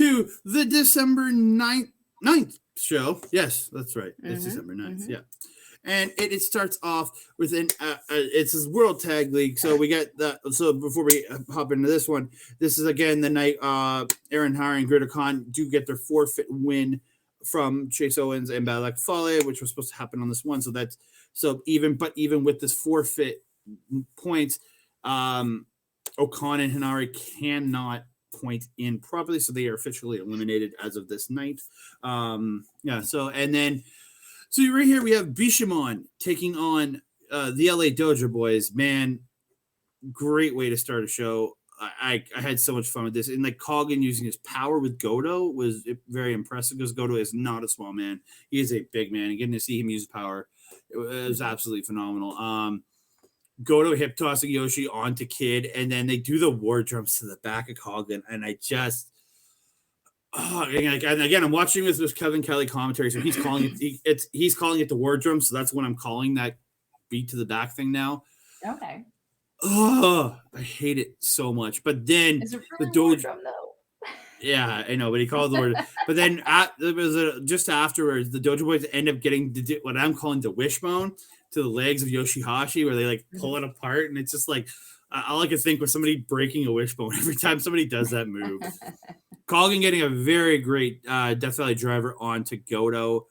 to the December 9th show. Yes, that's right. It's December 9th. Yeah. And it starts off with it's his World Tag League. So we get that. So before we hop into this one, this is again the night Aaron Hara and Greater Khan do get their forfeit win from Chase Owens and Balak Fale, which was supposed to happen on this one. So even with this forfeit points, O'Khan and Hinari cannot point in properly, so they are officially eliminated as of this night. So right here we have Bishamon taking on the LA Dojo Boys. Man, great way to start a show. I had so much fun with this. And like Coughlin using his power with Goto was very impressive because Goto is not a small man. He is a big man. And getting to see him use power, it was absolutely phenomenal. Goto hip tossing Yoshi onto Kid, and then they do the war drums to the back of Coughlin. And I just... and again, I'm watching this Kevin Kelly commentary, so he's calling it he's calling it the war drum, so that's what I'm calling that beat to the back thing now. Okay. Oh, I hate it so much. But then is it really the war drum though? Yeah, I know, but he called the word. But then just afterwards, the Dojo Boys end up getting what I'm calling the wishbone to the legs of Yoshi-Hashi, where they like pull it apart, and it's just like all I can think was somebody breaking a wishbone every time somebody does that move. Coughlin getting a very great Death Valley driver onto Goto,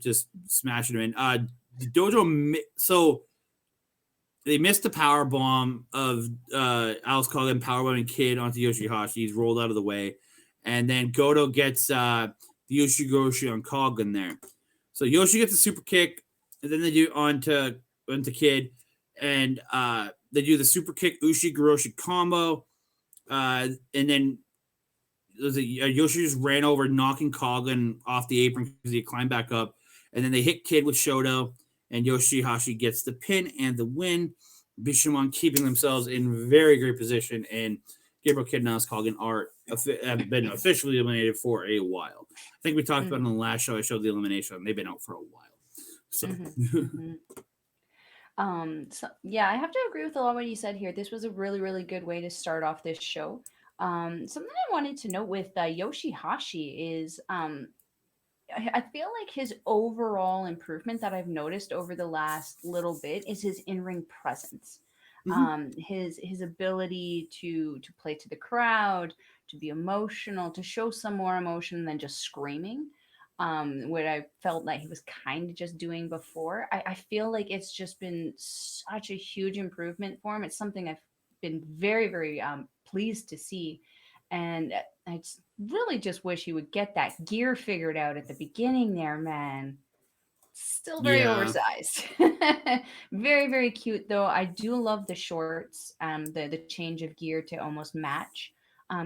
just smashing him in. The Dojo, so they missed the power bomb of Alice Coughlin powerbombing Kid onto Yoshi-Hashi. He's rolled out of the way, and then Goto gets the Yoshi-Goshi on Coughlin there. So Yoshi gets a super kick, and then they do onto Kid, and they do the super kick Ushi-Goroshi combo, and then Yoshi just ran over, knocking Coughlin off the apron because he climbed back up. And then they hit Kid with Shoto, and Yoshi-Hashi gets the pin and the win. Bishamon keeping themselves in very great position, and Gabriel, Kid, and Alice Coughlin have been officially eliminated for a while. I think we talked about it in the last show. I showed the elimination. They've been out for a while. So. So yeah, I have to agree with a lot of what you said here. This was a really, really good way to start off this show. Something I wanted to note with Yoshi-Hashi is I feel like his overall improvement that I've noticed over the last little bit is his in-ring presence. His ability to play to the crowd, to be emotional, to show some more emotion than just screaming. What I felt like he was kind of just doing before. I feel like it's just been such a huge improvement for him. It's something I've been very, very pleased to see. And I really just wish he would get that gear figured out at the beginning there, man. Still very oversized. Very, very cute, though. I do love the shorts, the change of gear to almost match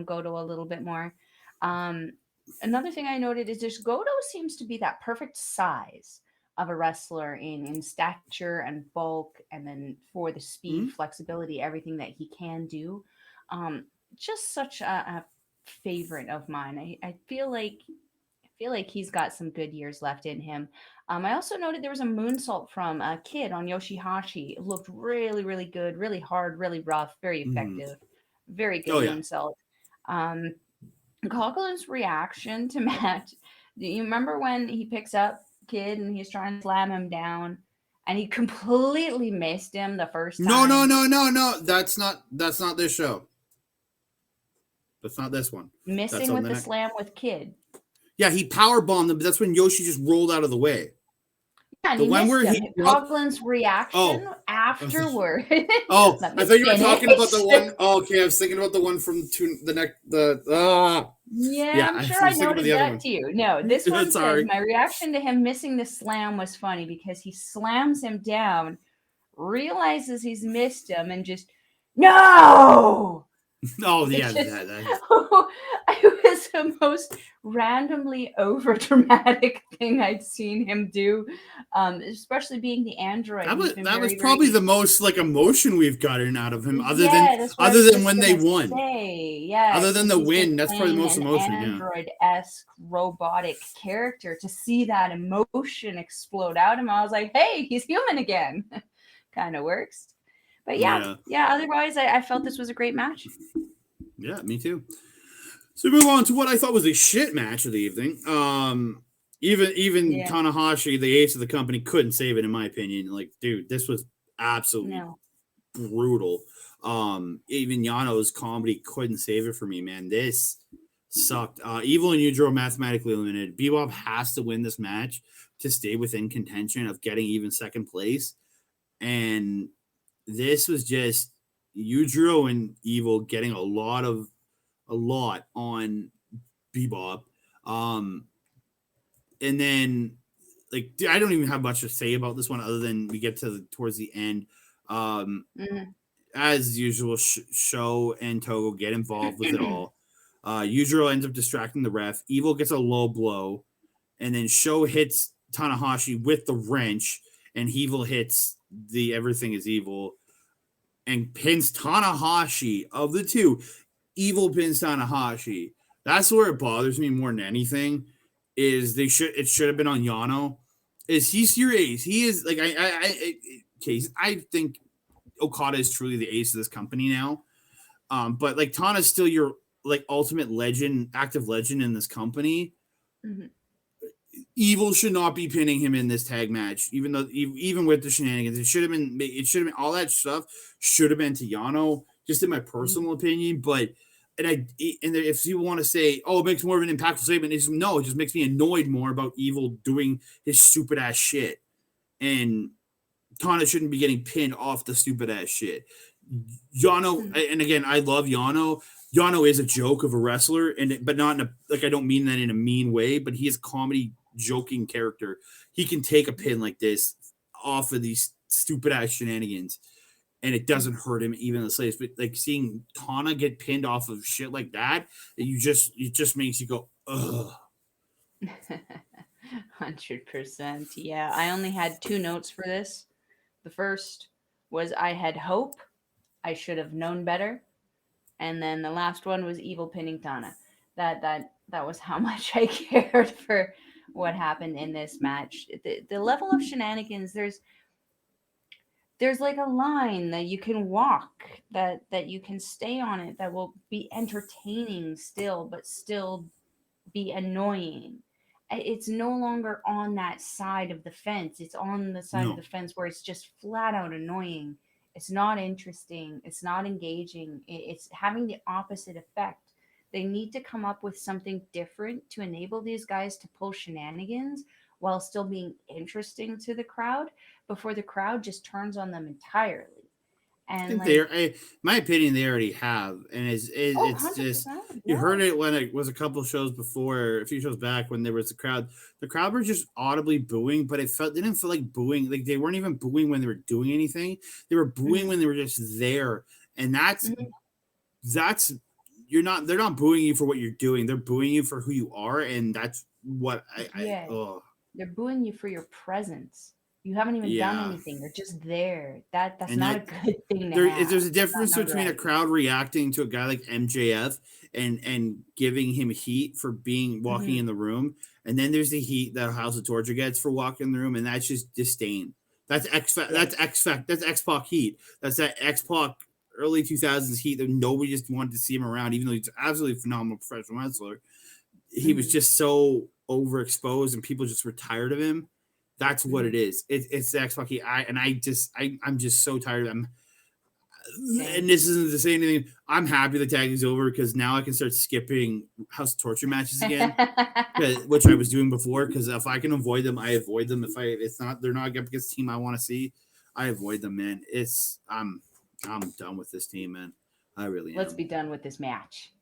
Goto a little bit more. Another thing I noted is this Goto seems to be that perfect size of a wrestler in stature and bulk, and then for the speed, flexibility, everything that he can do. Just such a favorite of mine. I feel like he's got some good years left in him. I also noted there was a moonsault from a Kid on Yoshi-Hashi. It looked really, really good, really hard, really rough, very effective. Very good moonsault. Coughlin's reaction to Matt. Do you remember when he picks up Kid and he's trying to slam him down and he completely missed him the first time? No. That's not this show. That's not this one. Missing with the slam with Kid. Yeah, he powerbombed him, but that's when Yoshi just rolled out of the way. Yeah, and the one where Coughlin's reaction afterward. I thought you were talking about the one. Oh, okay, I was thinking about the one from the next. Yeah, I'm sure I noted that too. No, this one says my reaction to him missing the slam was funny because he slams him down, realizes he's missed him, and just no. Oh yeah, it was the most randomly over dramatic thing I'd seen him do, especially being the android. That was probably the most like emotion we've gotten out of him, other than when they won. Other than the win, that's probably the most emotion. Android-esque robotic character, to see that emotion explode out of him, I was like, hey, he's human again. Kind of works. But yeah. Otherwise, I felt this was a great match. Yeah, me too. So we move on to what I thought was a shit match of the evening. Even Tanahashi, the ace of the company, couldn't save it in my opinion. Like, dude, this was absolutely brutal. Even Yano's comedy couldn't save it for me, man. This sucked. Evil and Yujiro mathematically eliminated. Bebop has to win this match to stay within contention of getting even second place. And this was just Yujiro and Evil getting a lot on Bebop. And then, like, I don't even have much to say about this one other than we get to towards the end. As usual, Sho and Togo get involved with it all. Yujiro ends up distracting the ref. Evil gets a low blow, and then Sho hits Tanahashi with the wrench, and Evil hits the Everything is Evil and pins Tanahashi. Of the two, Evil pins Tanahashi. That's where it bothers me more than anything. Is it should have been on Yano. Is he's your ace? He is like I think Okada is truly the ace of this company now. But like Tana's still your like ultimate legend, active legend in this company. Mm-hmm. Evil should not be pinning him in this tag match, even with the shenanigans. It should have been all that stuff should have been to Yano, just in my personal opinion. But if you want to say, oh, it makes more of an impactful statement, it just makes me annoyed more about Evil doing his stupid ass shit. And Tana shouldn't be getting pinned off the stupid ass shit. Yano, and again, I love Yano. Yano is a joke of a wrestler, but not in a, like, I don't mean that in a mean way, but he is a comedy joking character. He can take a pin like this off of these stupid ass shenanigans, and it doesn't hurt him even the slightest. But like seeing Tana get pinned off of shit like that, it just makes you go, ugh. 100%. Yeah, I only had 2 notes for this. The first was I had hope. I should have known better. And then the last one was Evil pinning Tana. That was how much I cared for what happened in this match. The level of shenanigans, there's like a line that you can walk, that you can stay on it, that will be entertaining still, but still be annoying. It's no longer on that side of the fence. It's on the side of the fence where it's just flat out annoying. It's not interesting. It's not engaging. It's having the opposite effect. They need to come up with something different to enable these guys to pull shenanigans while still being interesting to the crowd before the crowd just turns on them entirely. And I think my opinion, they already have, and it's just you heard it when it was a couple of shows before, a few shows back when there was the crowd were just audibly booing, but they didn't feel like booing, like they weren't even booing when they were doing anything. They were booing when they were just there, and that's they're not booing you for what you're doing. They're booing you for who you are, and that's what they're booing you for your presence. You haven't even done anything. You're just there. That's not a good thing to have. There's a difference between a crowd reacting to a guy like MJF and giving him heat for walking in the room, and then there's the heat that House of Torture gets for walking in the room, and that's just disdain. That's X-Pac heat. That's that X-Pac early 2000s heat that nobody just wanted to see him around, even though he's an absolutely phenomenal professional wrestler. He was just so overexposed, and people just were tired of him. That's what it is. It's the X-Pac. I'm just so tired of them. And this isn't to say anything. I'm happy the tag is over because now I can start skipping House of Torture matches again, which I was doing before. Because if I can avoid them, I avoid them. They're not against the team I want to see, I avoid them, man. I'm done with this team, man. I really am. Let's be done with this match.